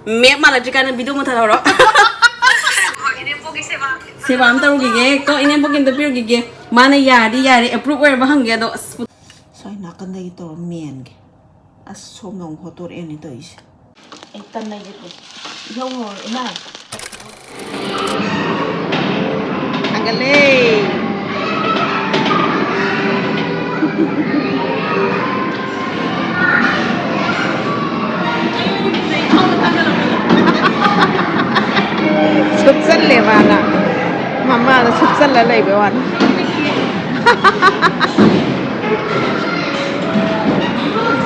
Make malachikan bidu mataro. Seba am taru gige ko ine bokin to pure gige mana yari approve or bahangge do so nakan dai to men ge as som nong hotor eni to is tan nai ge yo hor ina angale subsan le wala mama da subsan la lai be wan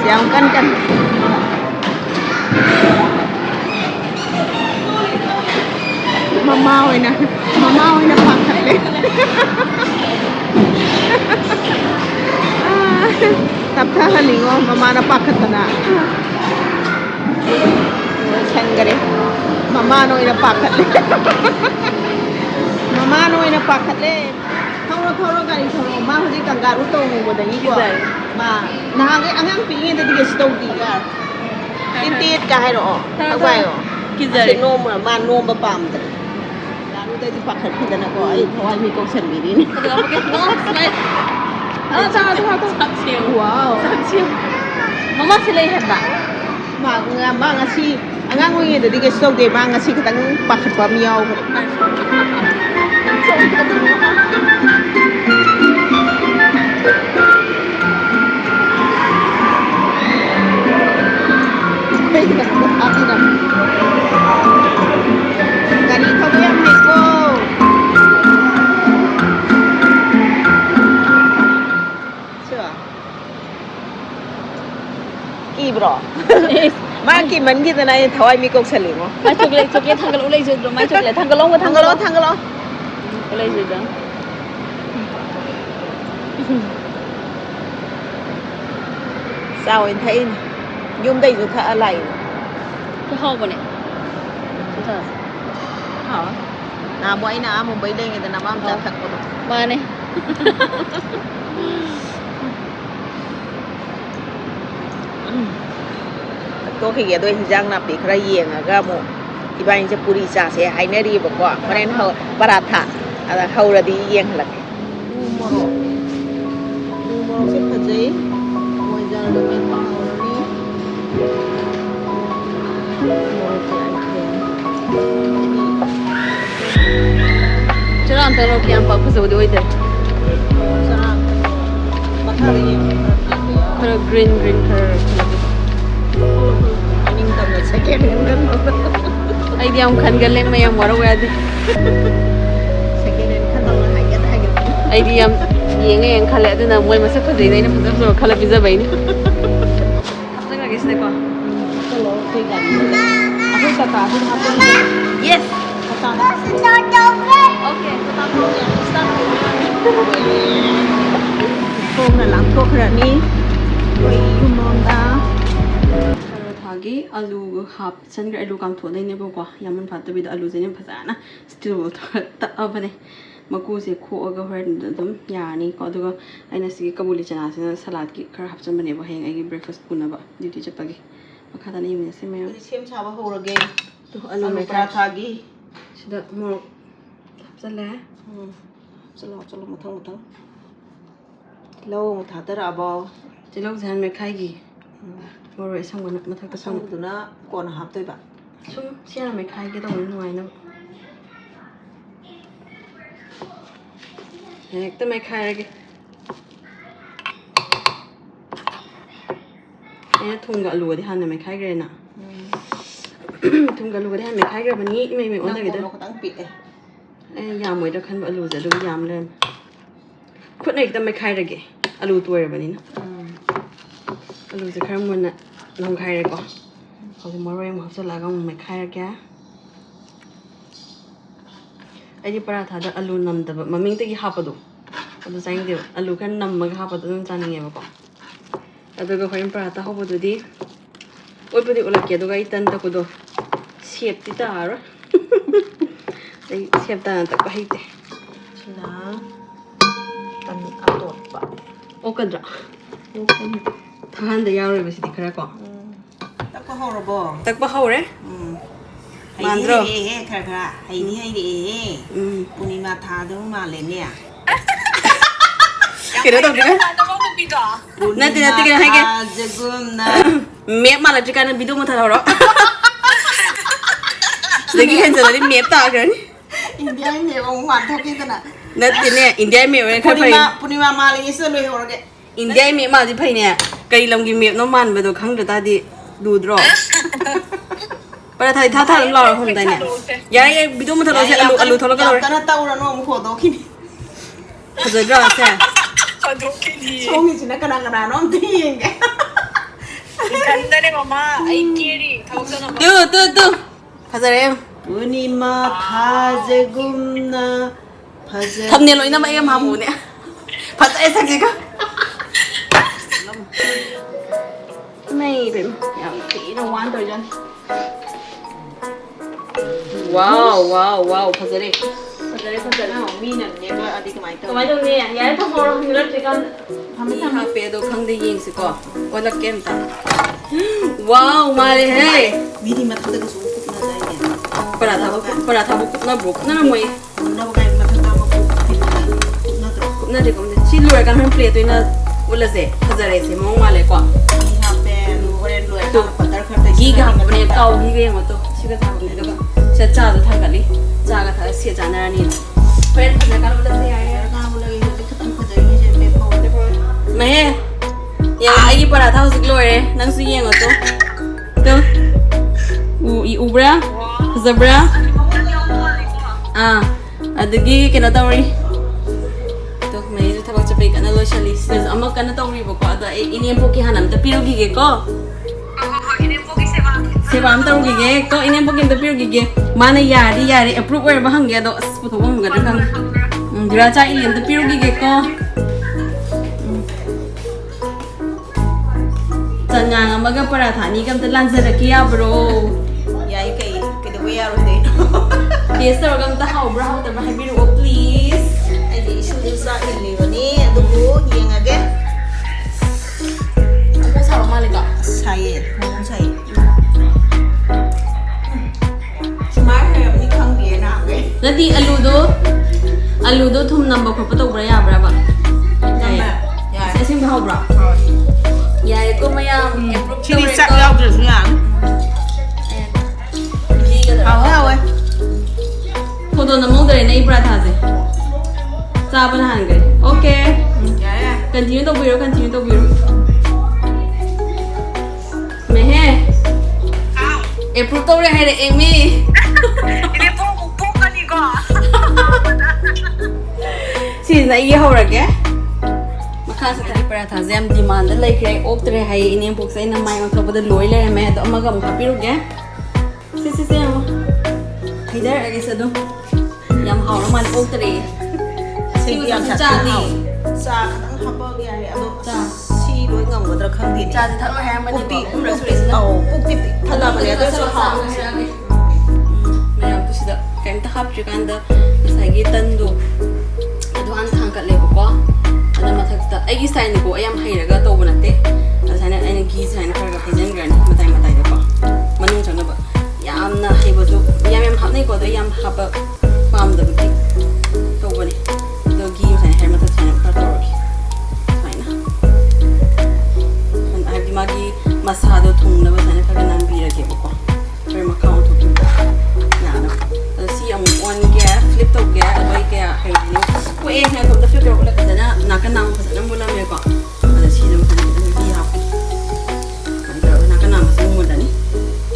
siang kan mama oi na pakai le tap tha halingo mama na pakat na sangare mama no ina pakat le mama no ina pakat le thoro gari thoro ma hoji kangaru to mo bodani ko ma na ge angang pingi de dige sto di ga tintit ka hai ro agwai ro kizari no ma no ba pam de lalu de di pakat khidana ko ai thawai mi ko san mi ni wow mama silai heba ma ngasi angang ngi de dige sto de ma ngasi katang pakat pa miao Gani thau yang hai ko chưa ki bro ma ki man ki tanai thawai mi kok sali mo ma chocolate thanggal ulai ju ma chocolate thanggal ulai ju da sao anh thấy dùng đây rồi thà lại cái hộp này thật hả nào bữa nào một bữa đây người ta làm ăn chặt thật mà này tôi khi ghé tôi giang nạp bị khai giềng à cái một thì bạn sẽ puri sa sẽ hay nè đi bọc quả mà nên hậu baratha à hậu là đi giềng là numero sẽ phải gì ngoài ra là được bao Jangan terlalu yang bagus sebetulnya itu. Jangan. Makanya. Kalau green color. Ini tambah second kan. Idea kan galem yang warna ada. Second kan tambah hanya. Idea yang kalau ada nama mulai masa kerja ini betul kalau bisa baik. Apa lagi guys ni kau? Aku kata aku yes. Okay. Hôm là lắng thuốc rồi ní. Rồi mong ta. Thagi alu hap san cái alu cam thuốc này nè bao quát. Yaman phát tới alu này phát ra na. Still ta apa này. Maku se khô aga hoi dum ya ni ko du aina si kabuli chana se salad ki khar hap chan bane ba heng ai breakfast puna ba duty chapagi. Makata ni me se me sem chaba ho rage. Tu alu me thagi. Sida mo Sala. Chalo mathang. Lâu một thả tới bao. Chỉ lâu dàn mẹ khai gì. Rồi rồi xong rồi mathang ta xong tụi nó còn hấp tôi bạn. Xong xe là mẹ khai cái đồng ngoài nó. Nè, tôi mẹ khai ra kìa. Nè, thùng gạo lùa thì hẳn là mẹ khai cái này nè. Thùng gạo lùa thì hẳn mẹ khai cái này mà nghĩ mẹ ổn ra cái đó. Nó có tăng bịt này. Yam mới được khăn vào alu giờ đúng yam lên. Khuất này ta mới khai ra kì alu tuổi rồi bạn nè. Alu giờ khai muốn nè, không khai ra có. Còn cái món em học sẽ là con mày khai ra kia. Ai đi para thà đó alu nằm tập mà mình tới cái hấp đó. Alu sáng điều alu cái nằm mà cái hấp đó nó chán nghe mà có. Alu cái khoai para ta hấp đó đi. Ôi bữa đi ulat kia đó cái tan ta có đó. Xếp tí ta rồi. Đây xếp ta ta có hay thế. China tan atột ba. Ô cần ra. Thằng hắn đã giao rồi vậy thì khá quá. Tắc bao hậu rồi bò. Tắc bao hậu đấy. Mandro. Kara, I need Punima Tado Malenia. Kira tahu kan? Nanti kita lagi. Map malah jika nanti video mau tahu. Lagi kan jadi map tak kan? India map orang mantap kita nak. Nanti ni India map orang kaya. Punima malah ini selalu orang ke. India map malah di pay ni. Kaya lagi map normal betul kang tu tadi dudro. Pada tadi thata lalu orang tanya. Ya video mau tahu saya alu tahu kalau. Karena tahu orang orang muka tu kini. Kejaga saya. Songi sini kadang-kadang orang tinggi. 간단해 엄마 아이끼리 다우잖아 tu Pasarem Punima Thajegumna Paje Thumbnail lo ina ma em hamu ne Pasai sak jika Này bim ya kỹ nó ngoan rồi dân Wow Pasarem nào mi nè nhé rồi đi cái máy tông nè ya thong rồi như rất cái Hami hape do khang de ying si ko wala kem ta Wow mare hey Miri mata tu suku na saya para tha bu na bro na moi na bukan mata nama na tu na de kom de si lure kan han play to na wala se khazare se mong male ko hape lure to patar kharte gi ga ba ne kaw gi ge mo to si ga tha ko de ga cha cha do tha ga li cha ga tha se cha na ni friend na ka wala se ya ka wala ge de khatam khajai ni je pe phone de Mẹ Yang ai para thao dịch lôi đấy Nang suy nhiên ở chỗ Đâu Ubra Zabra Adagi kena tahu ri Tuh Mẹ thao bác chấp kana lôi chali Nên amma kana tahu ri boko Ada ini yang poki hanam Tapi rugi ke ko Seba am tahu gige Ko ini yang poki tapi rugi ke Mana yari Approve or bahang ya do Seputu bang Gada kang Geraca ini yang tapi rugi ke ko Jangan amaga para thani kam te lanza rakiya bro ya kai do ya ro de yes sir kam ta how bro ta ba biru please ai di isu sa ini ni aduh yang age aku salah malika saya ngomong saya cuma ni khang dia na age nanti alu do thum number ko pato bra ya bra ba ya saya sim ba bra ya ko maya approve Chili sắc rau được nha. Hào ơi. Photo na mo dare nei bra tha se cha ban han gai okay continue to biro me he approve to re hai re emi 이게 뽕까니가 si na ye ho ra ke Makha sa tali para tha jam demand lai kre op tre hai inem pok sai na mai on thoba da loi le me to amaga mu kapiru ge si am haidar age sa do yam haw na man op tre si yang cha ni sa khang haba ge ai ado cha si loi ngam ga da khang din cha ji thak ha ma ni ti ba ra suri na au puk ti thala ma le da sa ha me am tu sida kem ta khap chi kan da sai gi tan do adu an thang ka le ko ada mathakta aigi sign ko ayam hairaga to banate asana aina gi sign kharaga phejan grani matai da ko manung changna ba yamna haibo to yam hapnai ko do yam haba pam da bi to bani do gi sign hair mathak sign ka to ri sign an agi magi masado thungna ba sign ka nan bi rage ko per ma count to ya na si am one ge flip to ge bai ge hair ni ko e na ko da flip ko la kana nakanam pasana mula me ko ada si dum kan bi ha ko ada nakanam pasana mula ni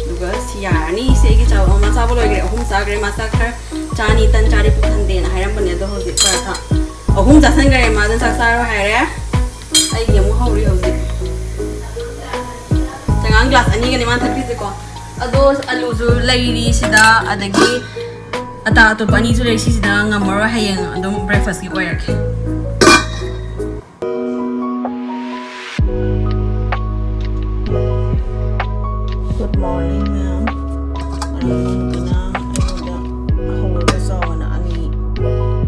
duga siya ni se gi chaw ma sa bolo ge hum sa gre ma sa khar chani tan chari pu than de na hairam bane do hoji pra tha ahum ja san gre ma dan sa sa ro haire ai ge mu hauri hoji jangan glass ani ge ni man thapi se ko ado alu zu lairi sida adagi ata to pani zu lairi sida ngamara hayang adum breakfast gi oirak Good morning, ma'am. Ano na hawal ka sa wana ani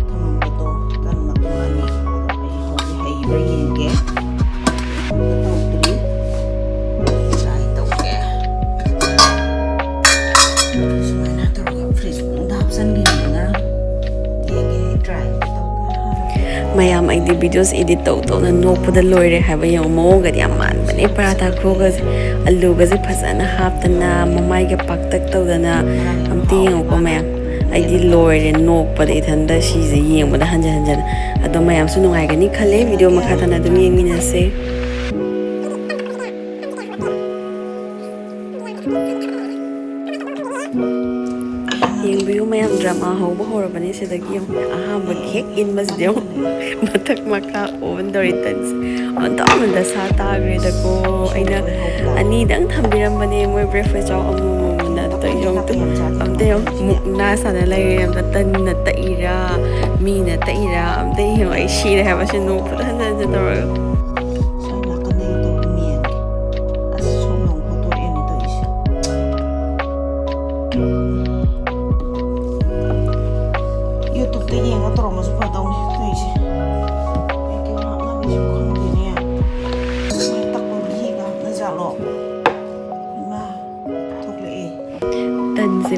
tamang ito kan na ko ani ay hawal hay bring ge. Sai tau ge. Semana mayam ay di videos edit tau na nokpada loire haba yung mawagad yung man bane paratha krugas alu gazi phasana haptana mamai ga paktak tawdana amti yung ko mayam ay di loire nokpada ithanda size yengbada hanjan ado mayam su nungai gani khale video makhatana dum yengminase Yung mayam drama hauba horabani sidagi yung ahamba hek in masdiyo matak maka oven doritans anta amanda sa tagre da ko aina ani dang thambiram bane moi breakfast jaw amu na to yung tu amde yung mukna sana lai am da tan na taira mi na taira amde yung ai shi da haba sinu puta han da to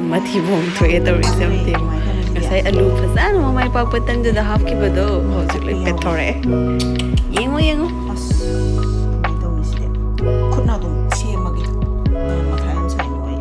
Mathibong to ito something. Kasi alu pasan mo may pagpatan do the half kiba do. How's it like petore? Yengo. Ito ni sila. Kuna dong siya magi. Makayan sa inyo ay.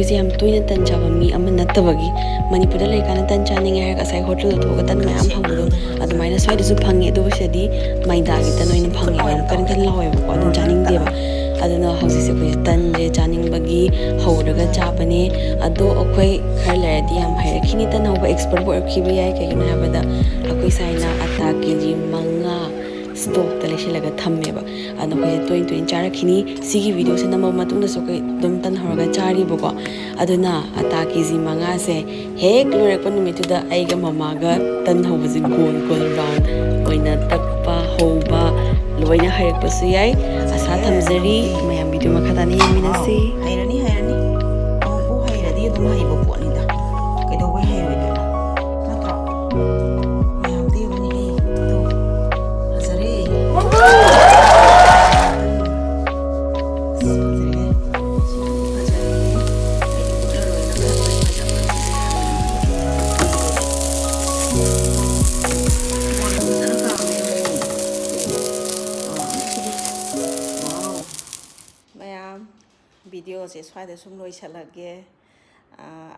Yam toina tan chaba mi ama natabagi manipura lai kana tan chani ngai ka sai hotel to ka tan mayam phangudo adumaina swai du phangi do sedi maida gi tan oina phangi kan kan lawe ko adun chaning deba ꯑꯗꯨꯅ ꯍꯧꯖꯤꯛꯁꯦ ꯑꯩꯈꯣꯏꯁꯦ ꯇꯟꯁꯦ ꯆꯥꯅꯤꯡꯕꯒꯤ ꯍꯧꯔꯒ ꯆꯥꯕꯅꯦ ꯑꯗꯣ ꯑꯩꯈꯣꯏ ꯈꯔ ꯂꯩꯔꯗꯤ ꯌꯥꯝ ꯍꯩꯔꯛꯈꯤꯅꯤ ꯇꯟ ꯍꯧꯕ ꯑꯦꯛꯁꯄꯔꯠ ꯑꯣꯏꯔꯛꯈꯤꯕ ꯌꯥꯏ ꯀꯩꯒꯤꯅꯣ ꯍꯥꯏꯕꯗ ꯑꯩꯈꯣꯏ ꯁꯥꯏꯅ ꯑꯇꯥ KG 5 ꯁ꯭ꯇꯣꯛꯇ ꯂꯩꯁꯤꯜꯂꯒ ꯊꯝꯃꯦꯕ ꯑꯗꯨꯅ ꯑꯩꯈꯣꯏꯁꯦ ꯇꯣꯏꯅ ꯆꯥꯔꯛꯈꯤꯅꯤ ꯁꯤꯒꯤ ꯚꯤꯗꯤꯑꯣꯁꯦ ꯅꯝꯕ ꯃꯇꯨꯡꯗꯁꯨ ꯑꯩꯈꯣꯏ ꯑꯗꯨꯝ ꯇꯟ ꯍꯧꯔꯒ ꯆꯥꯔꯤꯕꯀꯣ ꯑꯗꯨꯅ ꯑꯇꯥ KG 5ꯁꯦ ꯍꯦꯛ ꯂꯣꯏꯔꯛꯄ ꯅꯨꯃꯤꯠꯇꯨꯗ ꯑꯩꯒ ꯃꯃꯥꯒ ꯇꯟ ꯍꯧꯕꯁꯦ ꯒꯣꯜ ꯔꯥꯎꯟ ꯑꯣꯏꯅ ꯇꯛꯄ ꯍꯧꯕ ꯂꯣꯏꯅ ꯍꯩꯔꯛꯄꯁꯨ ꯌꯥꯏ ꯑꯁꯥ ꯊꯝꯖꯔꯤ ꯃꯌꯥꯝ ꯚꯤꯗꯤꯑꯣ ꯃꯈꯥ ꯇꯥꯅ ꯌꯦꯡꯃꯤꯟꯅꯁꯤ ꯍꯩꯔꯅꯤ ꯑꯃꯨꯛꯄꯨ ꯍꯩꯔꯗꯤ ꯑꯗꯨꯝ ꯍꯩꯕ ꯄꯣꯠꯅꯤꯗ ꯀꯩꯗꯧꯕꯩ ꯍꯩꯔꯣꯏꯗꯣꯏꯅꯣ ꯅꯠꯇ꯭ꯔꯣ ꯃꯌꯥꯝꯗꯤ ꯌꯦꯡꯉꯨꯅꯦ ꯑꯗꯣ ꯐꯖꯔꯦ ꯐꯖꯔꯦ ꯁꯤꯃꯗꯤ ꯐꯖꯔꯦ ꯑꯩꯗꯤ ꯎꯠꯂꯔꯣꯏꯅ ꯈꯟꯕꯅꯤ ꯐꯖꯕꯁꯦ ꯐꯖꯅ ꯀꯥꯝꯃꯦ ꯋꯥꯎ ꯃꯌꯥꯝ ꯚꯤꯗꯤꯑꯣꯁꯦ ꯁ꯭ꯋꯥꯏꯗ ꯁꯨꯝ ꯂꯣꯏꯁꯤꯜꯂꯒꯦ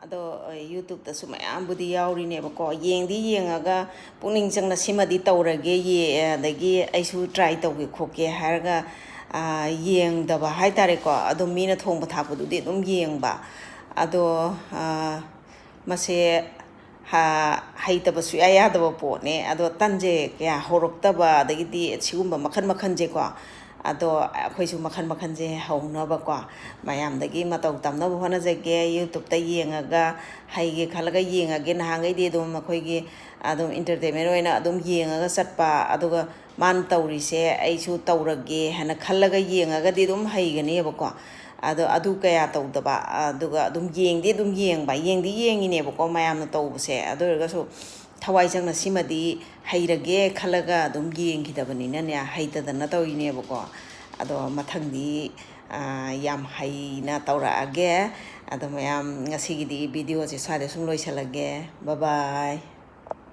ꯑꯗꯣ ꯌꯨꯇꯨꯕꯇꯁꯨ ꯃꯌꯥꯝꯕꯨꯗꯤ ꯌꯥꯎꯔꯤꯅꯦꯕꯀꯣ ꯌꯦꯡꯗꯤ ꯌꯦꯡꯉꯒ ꯄꯨꯛꯅꯤꯡ ꯆꯪꯅ ꯁꯤꯃꯗꯤ ꯇꯧꯔꯒꯦ ꯑꯗꯒꯤ ꯑꯩꯁꯨ ꯇ꯭ꯔꯥꯏ ꯇꯧꯒꯦ ꯈꯣꯠꯀꯦ ꯍꯥꯏꯔꯒ ꯌꯦꯡꯗꯕ ꯍꯥꯏꯇꯥꯔꯦꯀꯣ ꯑꯗꯣ ꯃꯤꯅ ꯊꯣꯡꯕ ꯊꯥꯛꯄꯗꯨꯗꯤ ꯑꯗꯨꯝ ꯌꯦꯡꯕ ꯑꯗꯣ ꯃꯁꯦ ꯍꯩꯇꯕ ꯁꯨꯡꯌꯥ ꯌꯥꯗꯕ ꯄꯣꯠꯅꯦ ꯑꯗꯣ ꯇꯟꯁꯦ ꯀꯌꯥ ꯍꯧꯔꯛꯇꯕ ꯑꯗꯒꯤꯗꯤ ꯁꯤꯒꯨꯝꯕ ꯃꯈꯟꯁꯦꯀꯣ ꯑꯗꯣ ꯑꯩꯈꯣꯏꯁꯨ ꯃꯈꯟꯁꯦ ꯍꯧꯅꯕꯀꯣ ꯃꯌꯥꯝꯗꯒꯤ ꯃꯇꯧ ꯇꯝꯅꯕ ꯍꯣꯠꯅꯖꯒꯦ ꯌꯨꯇꯨꯕꯇ ꯌꯦꯡꯉꯒ ꯍꯩꯒꯦ ꯈꯜꯂꯒ ꯌꯦꯡꯉꯒꯦ ꯅꯍꯥꯟꯈꯩꯗꯤ ꯑꯗꯨꯝ ꯑꯩꯈꯣꯏꯒꯤ ꯑꯗꯨꯝ ꯏꯟꯇꯔꯇꯦꯟꯃꯦꯟ ꯑꯣꯏꯅ ꯑꯗꯨꯝ ꯌꯦꯡꯉꯒ ꯆꯠꯄ ꯑꯗꯨꯒ ꯃꯥꯅ ꯇꯧꯔꯤꯁꯦ ꯑꯩꯁꯨ ꯇꯧꯔꯒꯦ ꯍꯥꯏꯅ खल्लगा येंगगदी दुम हैगनेबको अदु कया तौदबा अदुगा दुम येंगबा येंगदी येंगिनेबको मयामना तौबसे अदुरगसु थवाई जंगना सिमदी हैरगे खल्लगा दुम येंगिदबनिनने हैतदना तौइनेबको अदो मथंगदी याम हैना तौरागे अदो मयाम ngasiगidi वीडियो से सादे सुम लोइसलगे बाय बाय।